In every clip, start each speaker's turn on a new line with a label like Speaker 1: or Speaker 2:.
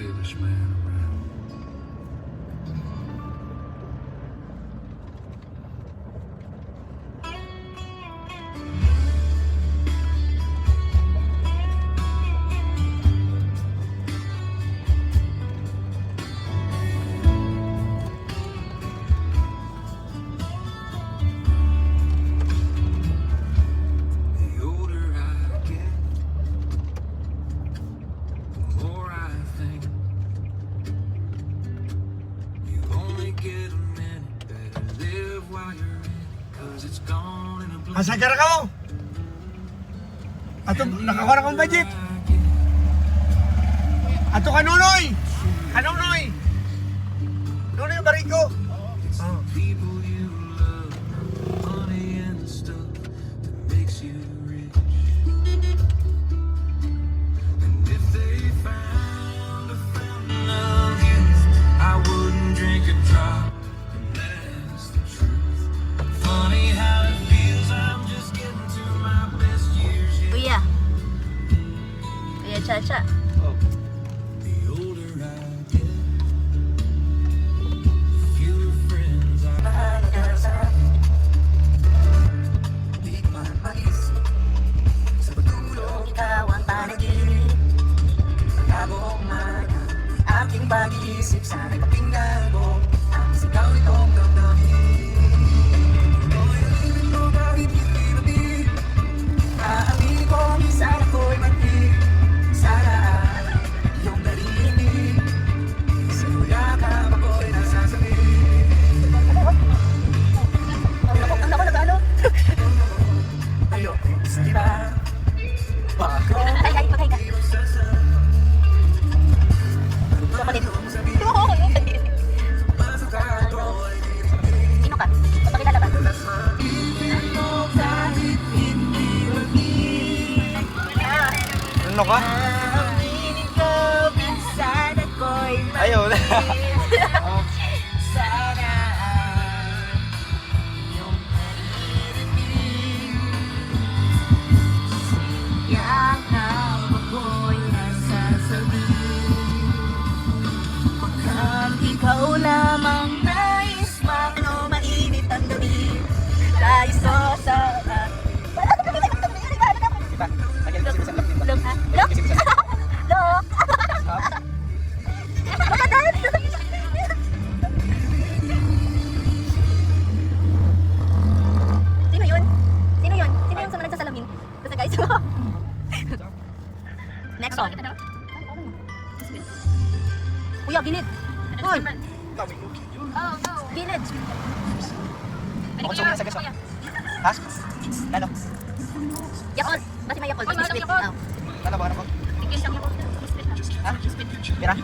Speaker 1: stylish man around. The older I get, the more I think you only get a minute. Better live while you're in it, 'cause it's gone in a blink.
Speaker 2: Asa ka mo? Ato, nakakuha akong budget. Ato ka, Nunoy! Nunoy! Nunoy yung bariko. Oh.
Speaker 1: People you love, money and the stuff that makes you rich. And if they found a fountain of youth, I wouldn't drink a drop, and that's the truth. Funny how it feels, I'm just getting to my best years yet.
Speaker 3: Kuya. Kuya Chacha.
Speaker 1: The older I get, the fewer friends I
Speaker 4: Di man maisip sa pagtulong ikaw ang panaginip. Pagkabong man ang aking pag-iisip, sana'y mapinggan mo ang sigaw nitong damdamin. Ngayon mo kahit hindi aaminin ko minsan ako'y mati. Sana ay iyong narinig, sa yakap ako'y nasasabi. Ang lako nag-ano? Ayoko diba? Bako
Speaker 3: Ay, patay ka. Kapatid. Sino ka? Papakilala ba?
Speaker 2: Ano ka?
Speaker 4: aminin ko minsan ako'y
Speaker 2: Ayaw na.
Speaker 4: sana iyong naririnig. Yakap ako'y nasasabi. Pagkat ikaw lamang nais mo, mainit ang gabi. Nais mo sa akin.
Speaker 3: Look, ha? Look? Look? Makadaan! Sino yun? Sino yun? Sino yung sumunod sa salamin? Basta guys. Next song. Kuya, gilid. Hoy! Gilid.
Speaker 2: Ako sumuna sa gaso. Ha? Ano?
Speaker 3: Yakol. Basta may yakol. Biscuit. Oh.
Speaker 2: Ano ba? Ano ko? Ha? Pira?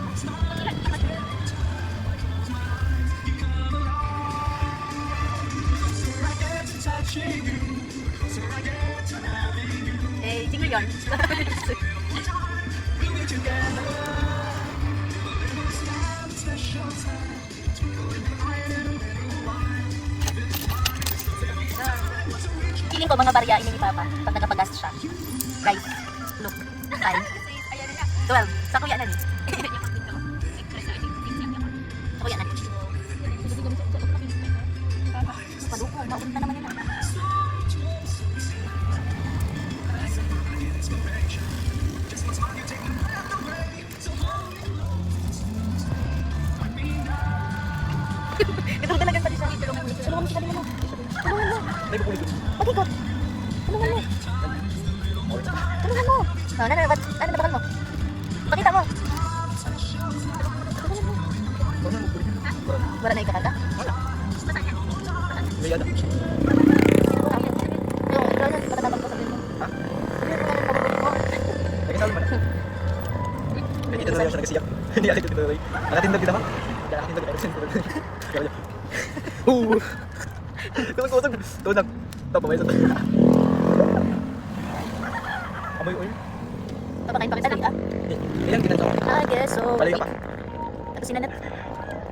Speaker 3: Eh, sino yun? Feeling ko mga barya ini ni Papa pag nagpagas siya. Guys, look. Time. 12. Sa kuya na ni. Sa kuya na ni. Paluko, maunta naman yun. Ito talaga pa rin siya. Tulungan mo si kanina mo. Tulungan mo.
Speaker 2: May bukulit.
Speaker 3: Okay, go. Tulungan mo. Tulungan mo. Ano na bakal mo? Pakita mo. Tulungan mo. Wala na ikakata?
Speaker 2: May ano?
Speaker 3: Yung patatabang ko sabihin mo.
Speaker 2: Ha? Nagkasal mo na. Nakita na lang siya nagsiyak. Hindi akit ito tuloy. Nakatindog kita ba? Hindi nakatindog kita. Gawin niya. Tumag-usog. Tunag. Ito, pamay sa ito. Amoy oil.
Speaker 3: Papakain pa kita lagi ah.
Speaker 2: Ilan ginagawa?
Speaker 3: I guess so.
Speaker 2: Balik ka pa.
Speaker 3: Tapos sinanat.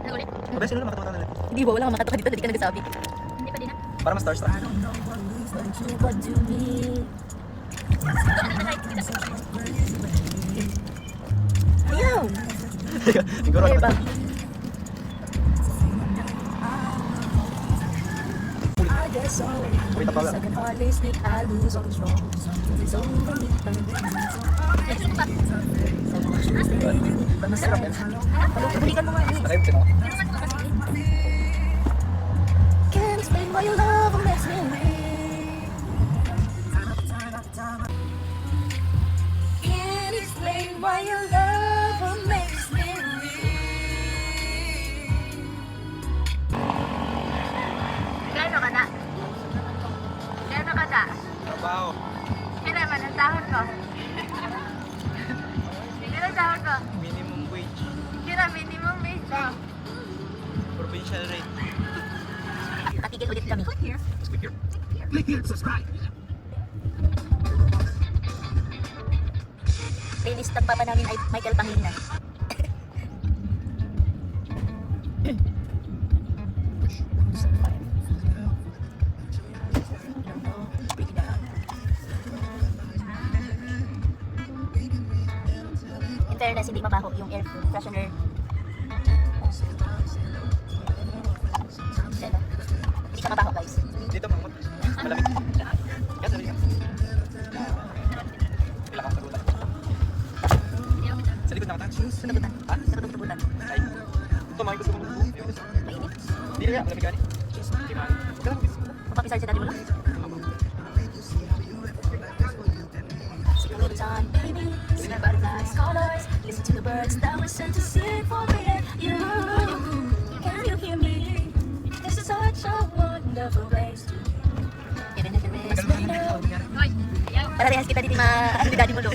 Speaker 3: Ano ulit?
Speaker 2: Mabaya sino lang makatawa na.
Speaker 3: Hindi ba? Wala kang makatoka dito. Hindi ka nagsabi. Hindi pa din ah.
Speaker 2: Para mas starstruck.
Speaker 3: Ayaw!
Speaker 2: Siguro
Speaker 3: Air
Speaker 2: naman.
Speaker 3: bag. I get so
Speaker 2: Wait, tapos.
Speaker 3: I can hardly speak, I lose all control. It's over me.
Speaker 2: Masarap yan.
Speaker 3: Balikan mo nga eh.
Speaker 2: Nakayip din ako.
Speaker 3: Can't explain why your love makes me weak. Can't explain why your love makes me weak.
Speaker 4: Gano'n ka na? Gano'n ka na?
Speaker 2: Trabaho.
Speaker 4: Kaya naman, ang sahod ko. Kaya ang sahod ko.
Speaker 2: Minimum wage.
Speaker 4: Kaya minimum wage ko.
Speaker 2: Provincial rate.
Speaker 3: Patigil ulit kami.
Speaker 2: Click here.
Speaker 3: Playlist ng papa namin ay Michael Pangilinan. In fairness, hindi mabaho yung air freshener. Hindi ka mabaho, guys.
Speaker 2: Dito mamot. Malamig. Yes, sabi ka. Wala kang sagutan. Sa likod na mata.
Speaker 3: Sunugutan.
Speaker 2: Ha?
Speaker 3: Sunugutan.
Speaker 2: Ay. Ito, mga gusto ko mag-buo.
Speaker 3: Mainit.
Speaker 2: Hindi na yan. Malamig ka ni. Hindi man. Huwag ka lang.
Speaker 3: Mapapisal sa dati mo lang. Sing baby, see the butterflies, colors. Listen to the birds that were sent to sing for me and you. Can you hear me? This is such a wonderful place to be. Even if it makes me know. Para rehas kita dito ano ni daddy mo lo.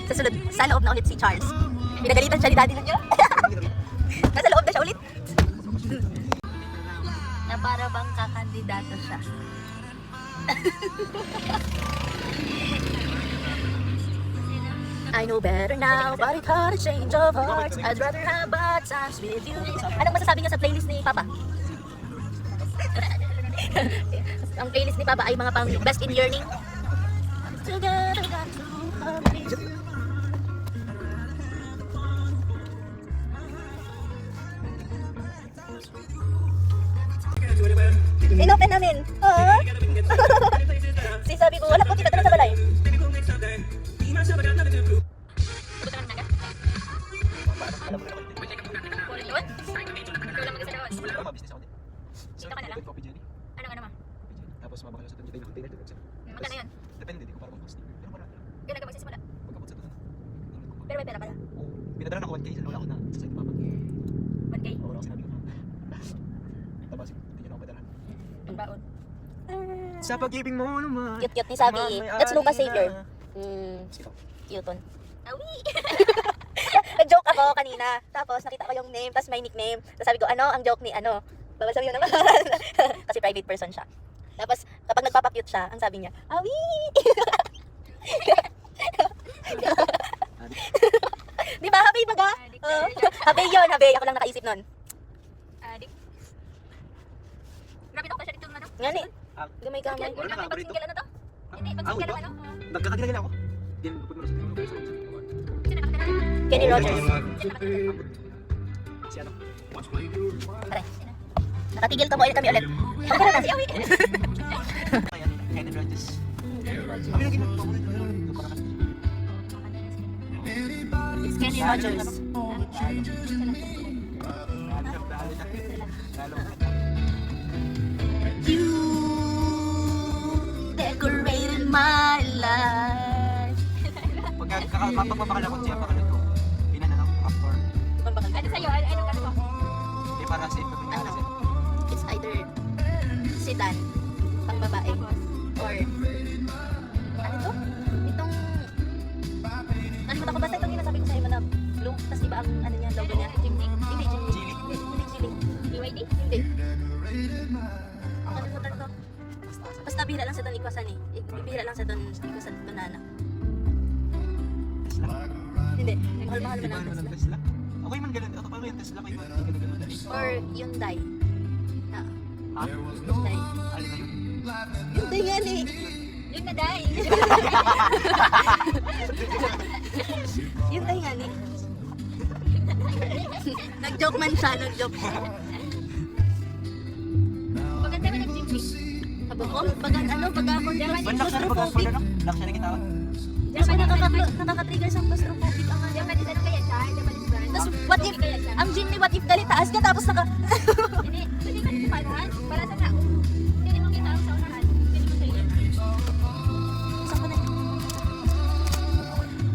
Speaker 3: Sa sunod, sa loob na ulit si Charles. Pinagalitan siya ni daddy niya. Nasa loob na siya ulit.
Speaker 4: Na para bang kakandidato siya.
Speaker 3: I know better now, but it had a change of heart. I'd rather have bad times with you. Anong masasabi niya sa playlist ni Papa? Ang playlist ni Papa ay mga pang best in yearning. Together got to agree. Inopen namin. Ah? Si sabi ko, wala po kita na sa balay.
Speaker 2: Wala mga business ako din. So,
Speaker 4: Dito ka na lang?
Speaker 2: Coffee Jelly.
Speaker 4: Ano ka naman?
Speaker 2: Tapos mabakala sa tayo ng container.
Speaker 4: Magkano yun?
Speaker 2: Depende, di ko para mag-posting. Pero marami.
Speaker 4: Gano'n ka magsisimula?
Speaker 2: Pagkabot sa doon.
Speaker 4: Pero may pera ka na.
Speaker 2: Oo. Pinadala na ako 1K sa lola ko na sa site papa.
Speaker 4: 1K?
Speaker 2: Oo, wala ko sinabi ko na. Tapos, hindi niya na ako padala.
Speaker 4: Ang baon.
Speaker 2: Sa pag-ibig mo naman.
Speaker 3: Cute-cute ni Sabi. That's Lucas Xavier.
Speaker 2: Sino?
Speaker 3: Cute on.
Speaker 4: Awi!
Speaker 3: Nag-joke ako kanina. Tapos nakita ko yung name, tapos may nickname. Tapos sabi ko, ano ang joke ni ano? Bawal sabihin naman. Kasi private person siya. Tapos kapag nagpapakute siya, ang sabi niya, Awi! Di ba? Happy baga? Oh. Happy yun, happy. Ako lang nakaisip nun.
Speaker 4: Adik. Grabe daw ka siya dito ano?
Speaker 3: Nga ni. Gamay-gamay.
Speaker 2: Wala na,
Speaker 4: Pag single ano to? Hindi, pag
Speaker 2: Ah,
Speaker 4: single
Speaker 2: wala.
Speaker 4: ano?
Speaker 2: Nagkakagilagil ako. Din, pupun mo sa
Speaker 4: Sino nakakilala?
Speaker 3: Kenny Rogers.
Speaker 4: Sino nakakilala?
Speaker 2: Si ano?
Speaker 3: Pare. Nakatigil to mo ulit kami ulit. Pagkara na si Awi.
Speaker 2: Ayan, Kenny Rogers. Kami lagi nagpapulay.
Speaker 3: It's Kenny Rogers. You decorated my life.
Speaker 2: Pag kapapapakala ko siya, pakala ko. Pinana lang, actor.
Speaker 4: Ano sa'yo? Anong ano mo?
Speaker 2: Hindi para sa ito.
Speaker 3: Ano? It's either sedan, pang babae, or ano to? Itong nalimutan ko basta itong hinasabi ko sa'yo na blue, tas iba ang ano niya, logo niya. Hindi, Jimmy.
Speaker 2: Chili.
Speaker 3: Hindi, Jimmy.
Speaker 4: BYD?
Speaker 3: Hindi. Nalimutan ko. Basta bihira lang sa doon ikwasan eh. Bihira lang sa doon ikwasan banana.
Speaker 2: Tesla.
Speaker 3: Hindi, mahal-mahal
Speaker 2: Di
Speaker 3: mo
Speaker 2: ba
Speaker 3: ng
Speaker 2: naman ang
Speaker 3: Tesla.
Speaker 2: Tesla? Okay man ganun. Ako paano yung Tesla ko iba? Hindi ka ganun.
Speaker 3: Or Hyundai.
Speaker 2: Ha?
Speaker 3: Hyundai.
Speaker 2: Alin na yun?
Speaker 3: Hyundai yan eh. Yun na dahil.
Speaker 4: Yun tayo nga ni. Nag-joke man siya, nag-joke siya.
Speaker 3: Maganda ba nag-gym?
Speaker 4: Sabi ko, pag ano, pag ako
Speaker 2: Lock siya na pag-sport ano? Lock siya na kita.
Speaker 4: Kasi nakaka-trigger sa claustrophobic ang ano.
Speaker 3: Japanese ano kaya siya? Japanese brand?
Speaker 4: Tapos what if, ang gym ni what if dali taas ka tapos naka...
Speaker 3: Hindi, pwede ka nito palahan. Para sa tao. Hindi mo kita sa unahan. Pwede mo sa iyo.
Speaker 4: Saan ko na?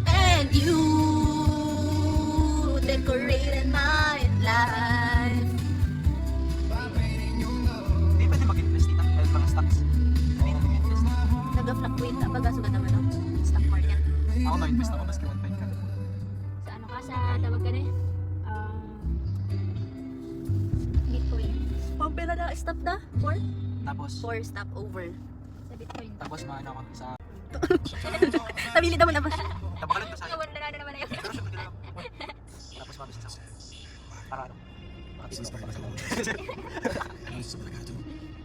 Speaker 4: And you decorated my life.
Speaker 2: Hindi pwede mag-invest dito. Dahil mga stocks. Hindi na mag-invest.
Speaker 4: Nag-fluctuate na baga sugat naman no? Stock market.
Speaker 2: Ako mag-invest ako maski 1.5 ka.
Speaker 3: Sa ano ka? Sa tawag ka na eh? Bitcoin.
Speaker 4: Pampera na stop na?
Speaker 2: Tapos,
Speaker 4: 4 stop over.
Speaker 3: Sa Bitcoin.
Speaker 2: tapos maano ako sa...
Speaker 4: Tabili naman na ba?
Speaker 2: Tapakalan ko sa...
Speaker 3: Kawan na naman na yun.
Speaker 2: Pero syempre lang. Tapos mabisnes ako. Para ano? Makabusiness pa pala sa mga.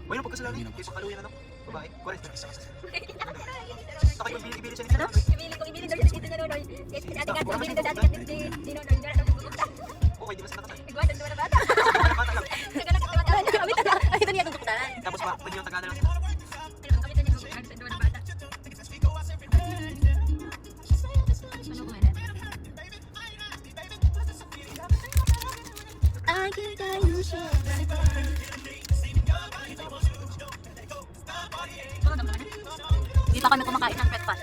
Speaker 2: Well, pagkasalanan, ipakaluhin ano? Babae. Correct. Saka yung ibili siya nito.
Speaker 3: Ibili daw siya dito na Nonoy. Kasi ate ka, ibili daw dati ka di Nonoy. Wala daw pupunta.
Speaker 2: Okay, di ba sila nakasal?
Speaker 3: Nagwasan daw na bata.
Speaker 2: Bata lang.
Speaker 3: Nagwasan daw na bata.
Speaker 4: Kami taga, ito niya tutuktanan.
Speaker 2: Tapos pwede yung Tagalog lang.
Speaker 3: Kami daw niya nagwasan daw na bata. Ano ko meron?
Speaker 4: I can tell you shit. Hindi pa kami kumakain ng pet pan.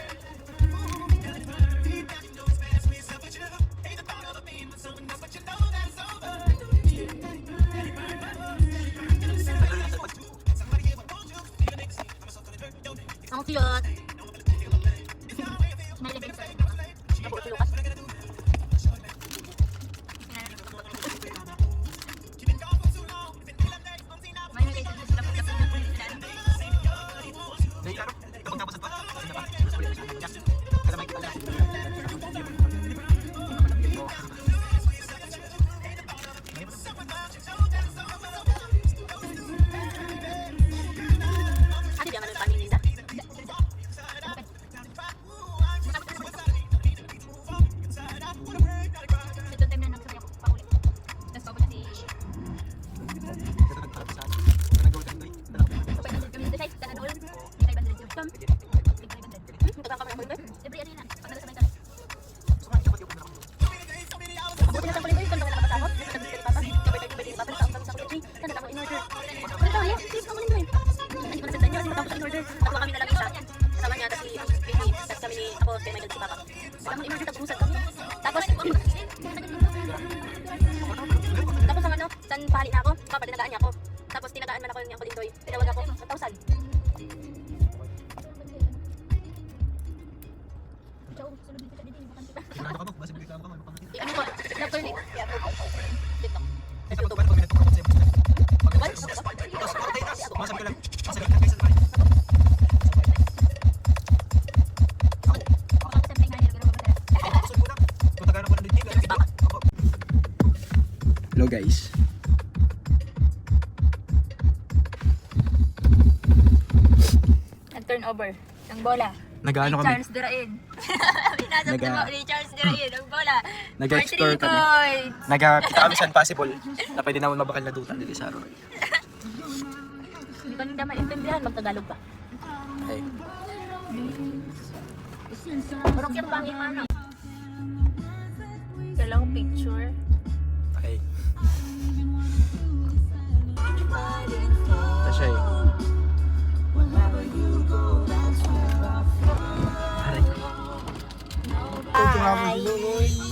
Speaker 4: Ang cute.
Speaker 3: May labing sa
Speaker 4: Nabuo si Lucas.
Speaker 3: may nagay sa sila pagka sa dyan.
Speaker 2: Dahil ano? Kapag tapos ang pa, kasi na pa. Tapos ulit siya. Kasi may kita niya.
Speaker 4: Ate, di naman yung panin ninda.
Speaker 3: Ito time na nagsasay ako paulit. Tapos papunta si...
Speaker 2: Ito nagtarap sa akin. Ito nag-golden doy.
Speaker 3: Kapag nandun kami dito siya, sa Noel. Hindi tayo bandred yun. Tig 500.
Speaker 4: Taga kami ako yun.
Speaker 3: Siyempre ano yun na. Pag nasa may kami.
Speaker 2: Gusto nga, dapat yung pinaka-
Speaker 4: Ang buti na sa kulit ko, yung nakapasakot. Nagbitin ni Papa. Kapit Papa, nasa sa kulit. Nandun ako in order. Ano tawag yan? Please, kamunin mo yun. Hindi ko nasagdan yun, kasi matapos in order. Nakuha kami na lang isa. Kasama niya, tapos si Vicky, tapos kami ni, ako, kay Michael, si Papa. Kasama in order, tag-usag kami. Tapos, tapos ang ano, san pali na ako, Papa, dinagaan niya ako. Tapos tinagaan man ako ni Uncle Indoy. Tinawag ako, 1,000.
Speaker 3: Ciao, sunod dito ka dito. Bakante ka.
Speaker 2: Sigurado ka ba? Basta bigla ka, may mapangati.
Speaker 4: Ano ko, nag-turn it. TikTok.
Speaker 2: Eh, sa pag-ban, pag binatong ako sa'yo, basta. Pag-ban? Tapos, patay na. Masabi ko lang. Masabi ko lang. Kaysa naman.
Speaker 3: Baka sa may nangyari, pero babasa.
Speaker 2: Kusog ko lang. Kung Tagalog ko ng dito, ganun dito. Ako. Hello guys.
Speaker 3: Nag-turnover ng bola.
Speaker 2: Nag-ano kami?
Speaker 3: Charles Dirain. Pinasok ni Charles Dirain ang bola.
Speaker 2: Nag-explore
Speaker 3: For 3
Speaker 2: kami.
Speaker 3: points.
Speaker 2: Nagkakita kami saan possible na pwede naman mabakal na dutan dito sa araw.
Speaker 4: Hindi ko nang maintindihan, mag-Tagalog pa.
Speaker 2: Okay.
Speaker 4: Parang yung pangin ano. Kailangan picture.
Speaker 2: Okay. Ito siya eh. Aray.
Speaker 4: Hi!